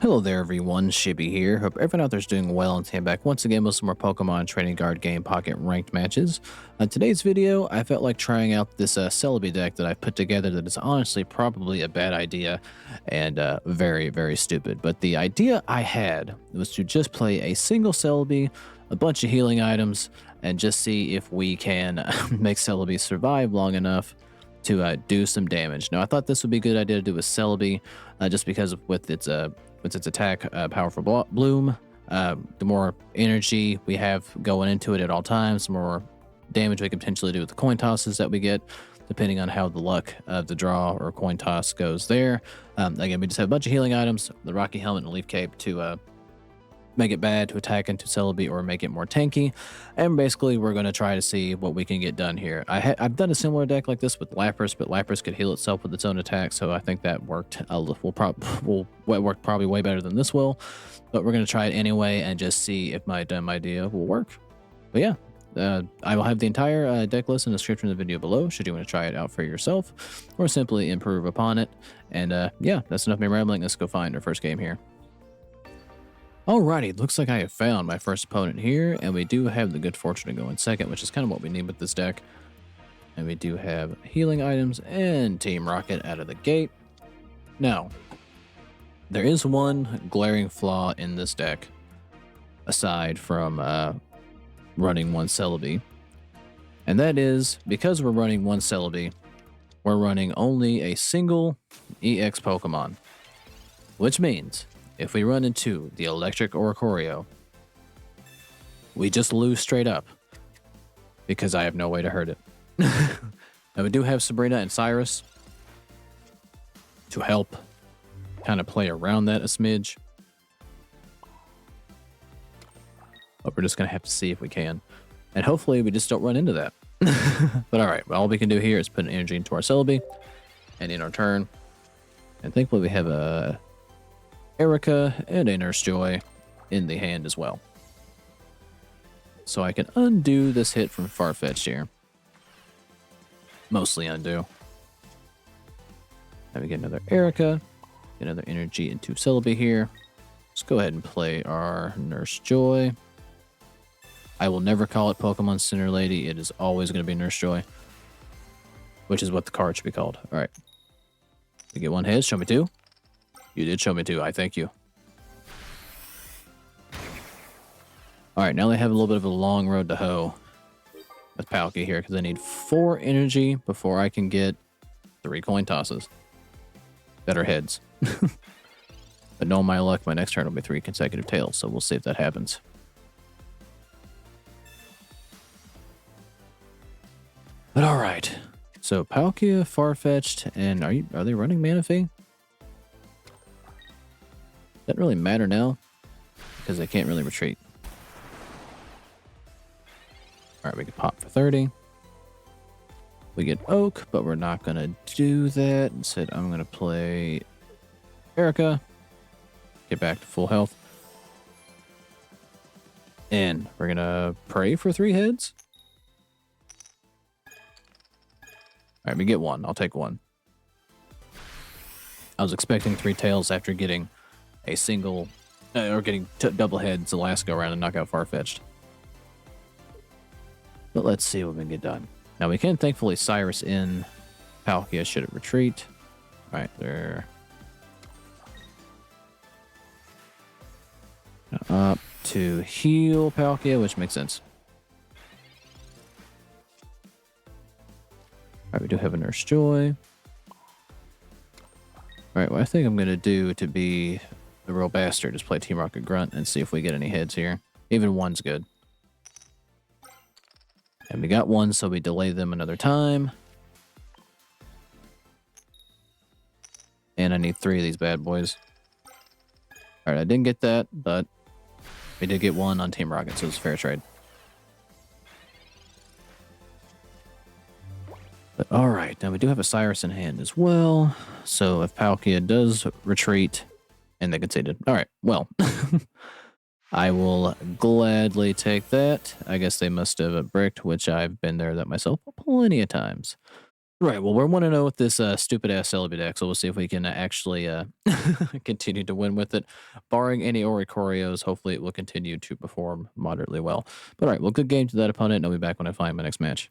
Hello there everyone, Shibby here. Hope everyone out there's doing well and came back once again with some more Pokemon Trading Card Game Pocket ranked matches. On today's video, I felt like trying out this Celebi deck that I've put together that is honestly probably a bad idea and very, very stupid. But the idea I had was to just play a single Celebi, a bunch of healing items, and just see if we can make Celebi survive long enough to do some damage. Now, I thought this would be a good idea to do with Celebi just because with its attack, powerful bloom, the more energy we have going into it at all times, the more damage we can potentially do with the coin tosses that we get, depending on how the luck of the draw or coin toss goes there. Again, we just have a bunch of healing items, the Rocky Helmet and Leaf Cape to make it bad to attack into Celebi or make it more tanky. And basically, we're going to try to see what we can get done here. I've done a similar deck like this with Lapras, but Lapras could heal itself with its own attack, so I think that worked worked probably way better than this will. But we're going to try it anyway and just see if my dumb idea will work. But yeah, I will have the entire deck list in the description of the video below should you want to try it out for yourself or simply improve upon it. And yeah, that's enough of me rambling. Let's go find our first game here. Alrighty, looks like I have found my first opponent here, and we do have the good fortune to go in second, which is kind of what we need with this deck. And we do have healing items and Team Rocket out of the gate. Now, there is one glaring flaw in this deck, aside from running one Celebi, and that is, because we're running one Celebi, we're running only a single EX Pokemon, which means if we run into the electric Oricorio, we just lose straight up because I have no way to hurt it. Now we do have Sabrina and Cyrus to help kind of play around that a smidge. But we're just going to have to see if we can. And hopefully we just don't run into that. But alright, all we can do here is put an energy into our Celebi and in our turn. And thankfully we have a Erika and a Nurse Joy in the hand as well. So I can undo this hit from Farfetch'd here. Mostly undo. Then we get another Erika, get another energy into Celebi here. Let's go ahead and play our Nurse Joy. I will never call it Pokemon Center Lady. It is always going to be Nurse Joy, which is what the card should be called. All right. You get one head. Show me two. You did show me two. I thank you. All right, now they have a little bit of a long road to hoe with Palkia here because I need 4 energy before I can get 3 coin tosses. Better heads. But knowing my luck, my next turn will be 3 consecutive tails, so we'll see if that happens. But all right. So Palkia, Farfetch'd, and are they running Manaphy? Doesn't really matter now because they can't really retreat. All right, we can pop for 30. We get Oak, but we're not going to do that. Instead, I'm going to play Erika. Get back to full health. And we're going to pray for 3 heads. All right, we get 1. I'll take 1. I was expecting 3 tails after getting a single, or getting double heads the last go around and knock out Farfetch'd. But let's see what we can get done. Now we can thankfully Cyrus in Palkia should it retreat. All right, there. Up to heal Palkia, which makes sense. All right, we do have a Nurse Joy. All right, what I think I'm going to do to be the real bastard is play Team Rocket Grunt and see if we get any heads here. Even 1's good. And we got 1, so we delay them another time. And I need 3 of these bad boys. Alright, I didn't get that, but we did get 1 on Team Rocket, so it's a fair trade. But alright, now we do have a Cyrus in hand as well. So if Palkia does retreat, and they conceded. Alright, well, I will gladly take that. I guess they must have bricked, which I've been there that myself plenty of times. Right. Well, we're 1-0 with this stupid ass Celebi deck, so we'll see if we can actually continue to win with it. Barring any Oricorios, hopefully it will continue to perform moderately well. But all right, well, good game to that opponent, and I'll be back when I find my next match.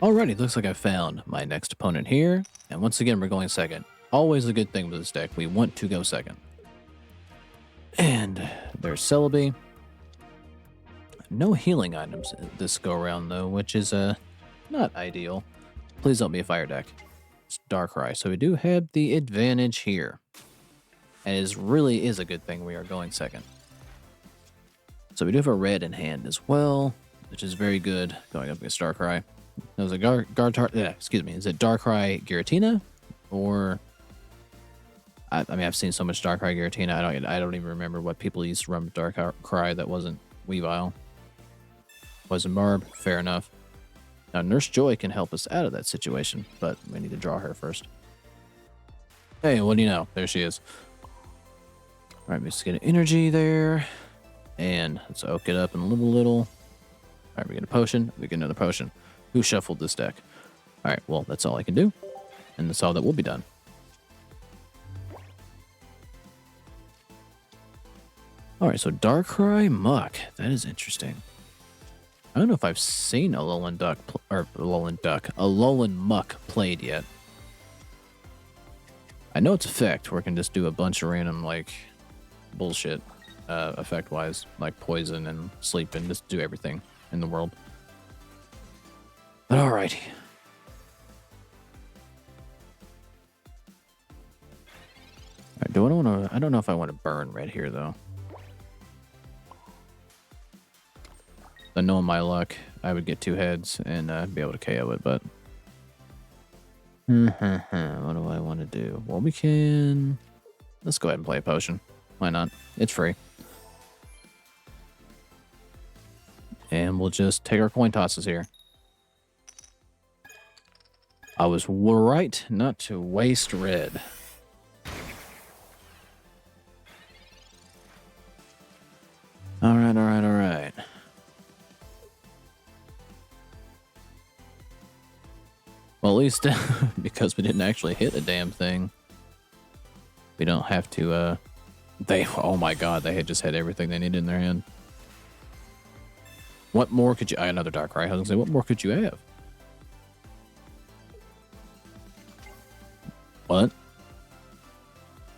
Alrighty, looks like I found my next opponent here, and once again, we're going second. Always a good thing with this deck. We want to go second. And there's Celebi. No healing items this go around though, which is not ideal. Please don't be a fire deck. It's Darkrai, so we do have the advantage here. And it really is a good thing we are going second. So we do have a red in hand as well, which is very good going up against Darkrai. That was a excuse me, is it Darkrai Giratina? Or I mean, I've seen so much Darkrai Giratina, I don't even remember what people used to run Darkrai that wasn't Weavile. Wasn't Barb, fair enough. Now, Nurse Joy can help us out of that situation, but we need to draw her first. Hey, what do you know? There she is. All right, let's get an energy there. And let's oak it up in a little. All right, we get a potion. We get another potion. Who shuffled this deck? All right, well, that's all I can do. And that's all that will be done. All right, so Darkrai Muck. That is interesting. I don't know if I've seen a Alolan Muck played yet. I know it's effect where it can just do a bunch of random, like, bullshit, effect-wise, like poison and sleep and just do everything in the world. But alrighty. I don't know if I want to burn red here, though. I know in my luck, I would get 2 heads and be able to KO it, but... what do I want to do? Well, we can... Let's go ahead and play a potion. Why not? It's free. And we'll just take our coin tosses here. I was right not to waste red. Alright. Well, at least because we didn't actually hit a damn thing, we don't have to, oh my god, they had just had everything they needed in their hand. What more could you, another Darkrai, I was gonna say, what more could you have? What?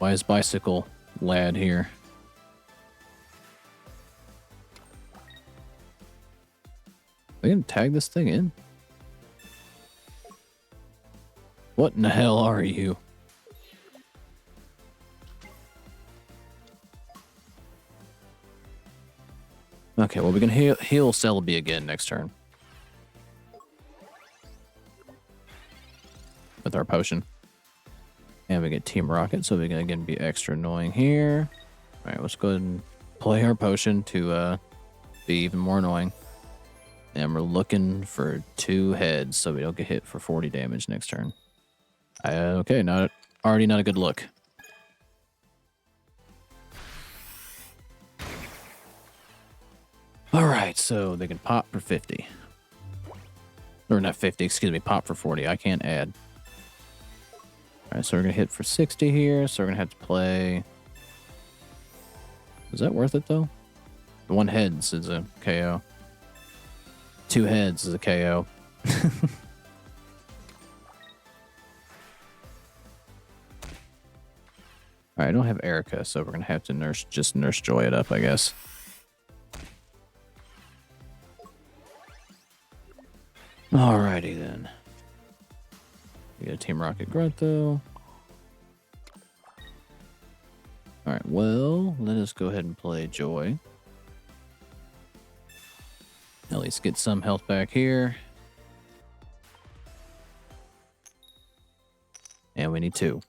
Why is Bicycle Lad here? Are they gonna tag this thing in? What in the hell are you? Okay, well, we can heal Celebi again next turn. With our potion. And we get Team Rocket, so we can again be extra annoying here. Alright, let's go ahead and play our potion to be even more annoying. And we're looking for 2 heads, so we don't get hit for 40 damage next turn. Okay, already not a good look. Alright, so they can pop for 50. Or not 50, excuse me, pop for 40. I can't add. Alright, so we're going to hit for 60 here, so we're going to have to play... Is that worth it, though? 1 heads is a KO. 2 heads is a KO. Alright, I don't have Erika, so we're going to have to Nurse Joy it up, I guess. Alrighty, then. We got a Team Rocket Grunto. Alright, well, let us go ahead and play Joy. At least get some health back here. And we need 2.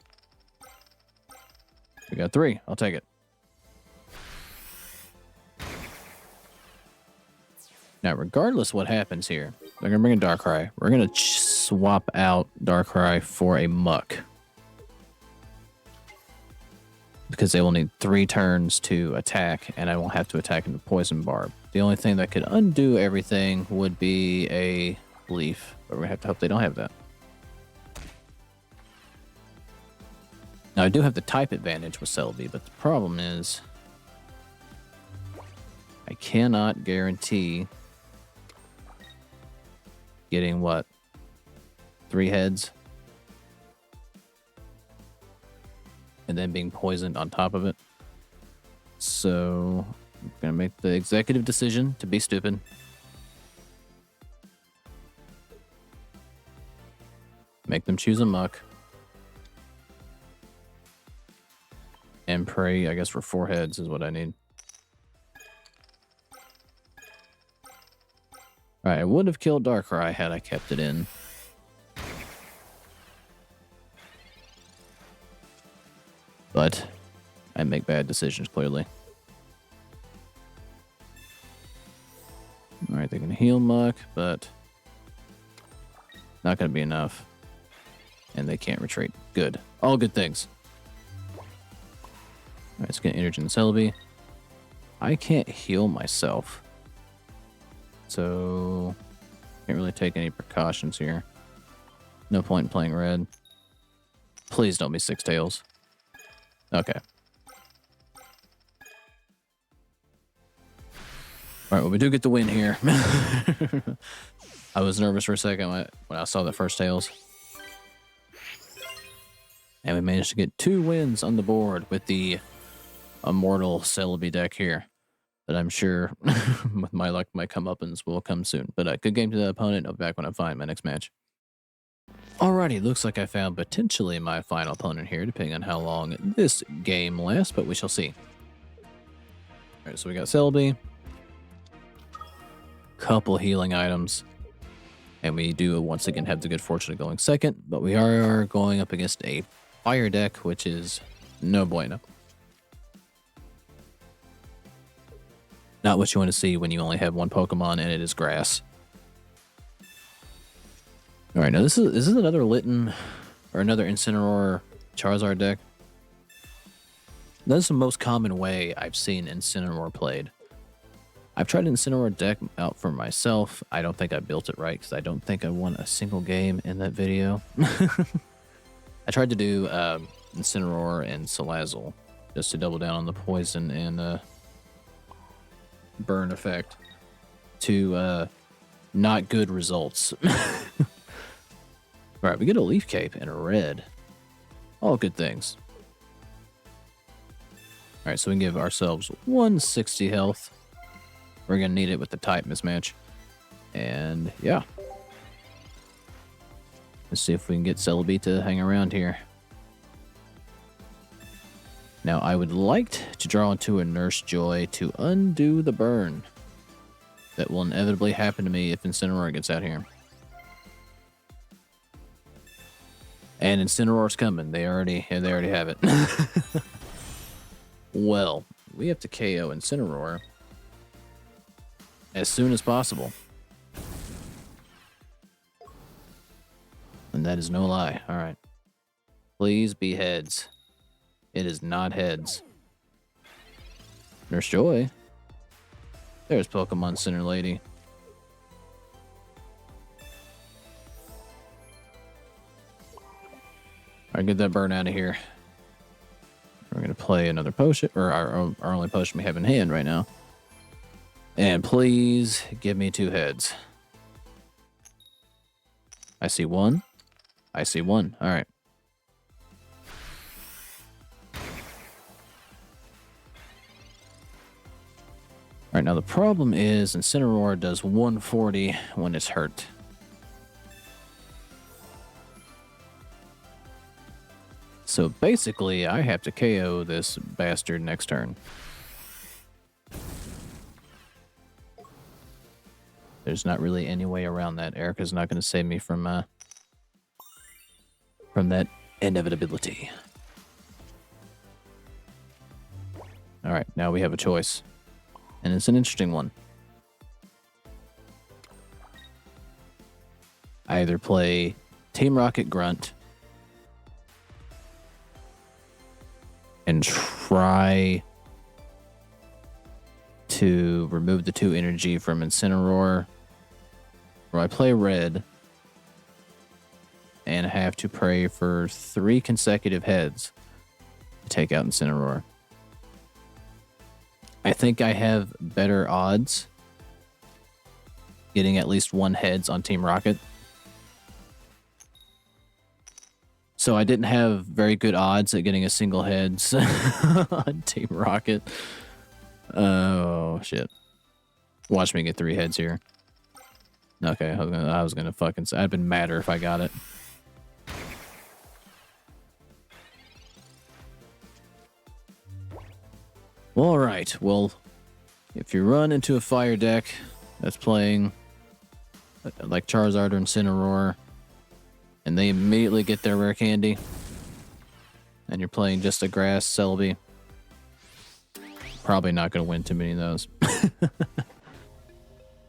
We got 3. I'll take it. Now, regardless what happens here, they're going to bring in Darkrai. We're going to swap out Darkrai for a Muck. Because they will need 3 turns to attack, and I won't have to attack into Poison Barb. The only thing that could undo everything would be a Leaf, but we're going to have to hope they don't have that. Now, I do have the type advantage with Celebi, but the problem is I cannot guarantee getting, what, 3 heads? And then being poisoned on top of it. So, I'm going to make the executive decision to be stupid. Make them choose a muck. And pray, I guess, for 4 heads is what I need. Alright, I would have killed Darkrai had I kept it in. But I make bad decisions, clearly. Alright, they can heal Muck, but not going to be enough. And they can't retreat. Good. All good things. Alright, let's get Energy and Celebi. I can't heal myself. So, can't really take any precautions here. No point in playing red. Please don't be 6 tails. Okay. Alright, well, we do get the win here. I was nervous for a second when I saw the first tails. And we managed to get 2 wins on the board with the Immortal Celebi deck here. But I'm sure with my luck, my comeuppance will come soon. But good game to the opponent. I'll be back when I find my next match. Alrighty, looks like I found potentially my final opponent here, depending on how long this game lasts, but we shall see. Alright, so we got Celebi. Couple healing items. And we do once again have the good fortune of going second, but we are going up against a fire deck, which is no bueno. Not what you want to see when you only have 1 Pokemon and it is grass. Alright, now this is another Litten or another Incineroar Charizard deck. That's the most common way I've seen Incineroar played. I've tried an Incineroar deck out for myself. I don't think I built it right because I don't think I won a single game in that video. I tried to do Incineroar and Salazzle just to double down on the poison and burn effect to not good results. Alright, we get a Leaf Cape and a red. All good things. Alright, so we can give ourselves 160 health. We're going to need it with the type mismatch. And yeah. Let's see if we can get Celebi to hang around here. Now, I would like to draw into a Nurse Joy to undo the burn that will inevitably happen to me if Incineroar gets out here. And Incineroar's coming. They already have it. Well, we have to KO Incineroar as soon as possible. And that is no lie. All right. Please be heads. It is not heads. Nurse Joy. There's Pokemon Center Lady. Alright, get that burn out of here. We're going to play another potion, or our only potion we have in hand right now. And please give me 2 heads. I see 1. I see 1. Alright. Alright, now the problem is Incineroar does 140 when it's hurt. So basically, I have to KO this bastard next turn. There's not really any way around that. Erika's not going to save me from that inevitability. Alright, now we have a choice. And it's an interesting one. I either play Team Rocket Grunt and try to remove the 2 energy from Incineroar, or I play red and have to pray for 3 consecutive heads. to take out Incineroar. I think I have better odds getting at least one heads on Team Rocket. So I didn't have very good odds at getting a single heads on Team Rocket. Oh, shit. Watch me get 3 heads here. Okay, I was gonna fucking say, I'd been madder if I got it. Well, alright, well, if you run into a fire deck that's playing like Charizard or Incineroar, and they immediately get their rare candy, and you're playing just a grass Celebi, probably not going to win too many of those.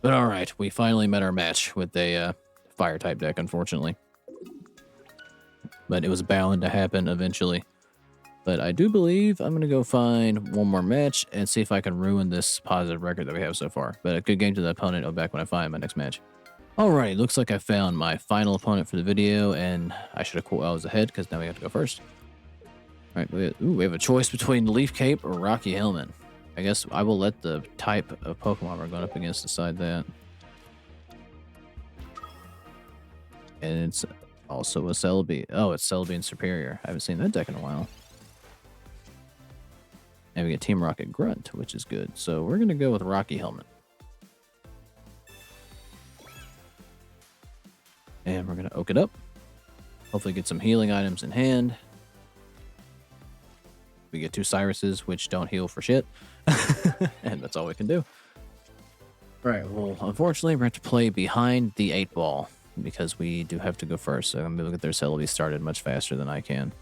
But alright, we finally met our match with a fire type deck, unfortunately. But it was bound to happen eventually. But I do believe I'm going to go find one more match and see if I can ruin this positive record that we have so far. But a good game to the opponent. I'll be back when I find my next match. Alright, looks like I found my final opponent for the video, and I should have quit while I was ahead because now we have to go first. Alright, we have a choice between Leaf Cape or Rocky Helmet. I guess I will let the type of Pokemon we're going up against decide that. And it's also a Celebi. Oh, it's Celebi and Superior. I haven't seen that deck in a while. And we get Team Rocket Grunt, which is good. So we're going to go with Rocky Helmet. And we're going to oak it up. Hopefully get some healing items in hand. We get 2 Cyruses, which don't heal for shit. And that's all we can do. Alright, well, unfortunately, we're going to play behind the 8-ball because we do have to go first. So I'm going to get their Celebi started much faster than I can.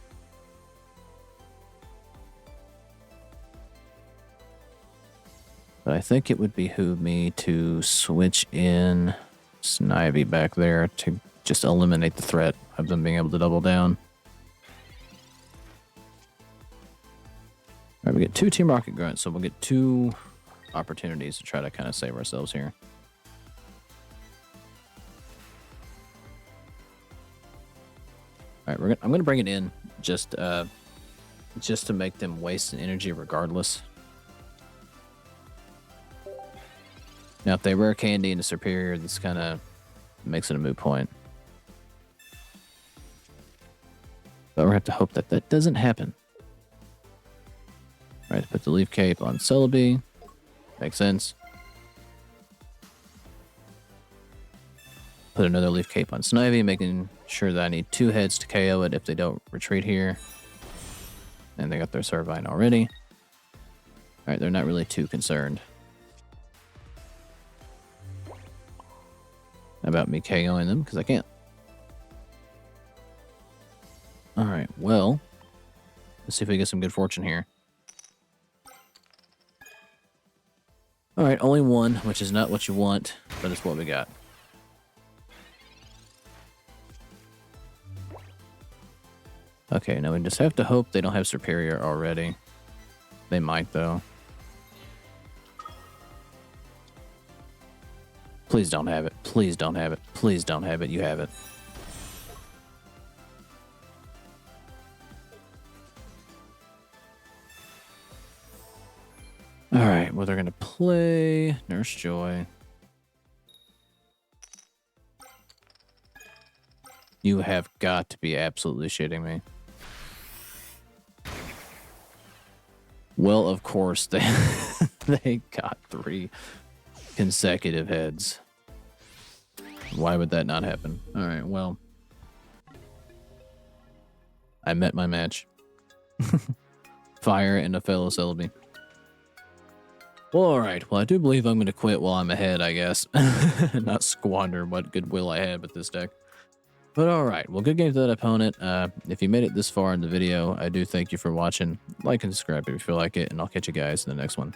But I think it would behoove me to switch in Snivy back there to just eliminate the threat of them being able to double down. Alright, we get 2 Team Rocket Grunts, so we'll get 2 opportunities to try to kind of save ourselves here. Alright, I'm going to bring it in just to make them waste an energy regardless. Now, if they rare candy into Superior, this kind of makes it a moot point. But we're going to have to hope that that doesn't happen. Alright, put the Leaf Cape on Celebi. Makes sense. Put another Leaf Cape on Snivy, making sure that I need 2 heads to KO it if they don't retreat here. And they got their Servine already. Alright, they're not really too concerned about me KOing them, because I can't. Alright, well, let's see if we get some good fortune here. Alright, only 1, which is not what you want, but it's what we got. Okay, now we just have to hope they don't have Superior already. They might, though. Please don't have it. Please don't have it. Please don't have it. You have it. Alright, well, they're going to play Nurse Joy. You have got to be absolutely shitting me. Well, of course, they got 3 consecutive heads. Why would that not happen? Alright, well. I met my match. Fire and a fellow Celebi. Well, alright. Well, I do believe I'm going to quit while I'm ahead, I guess. Not squander what goodwill I had with this deck. But alright. Well, good game to that opponent. If you made it this far in the video, I do thank you for watching. Like and subscribe if you feel like it, and I'll catch you guys in the next one.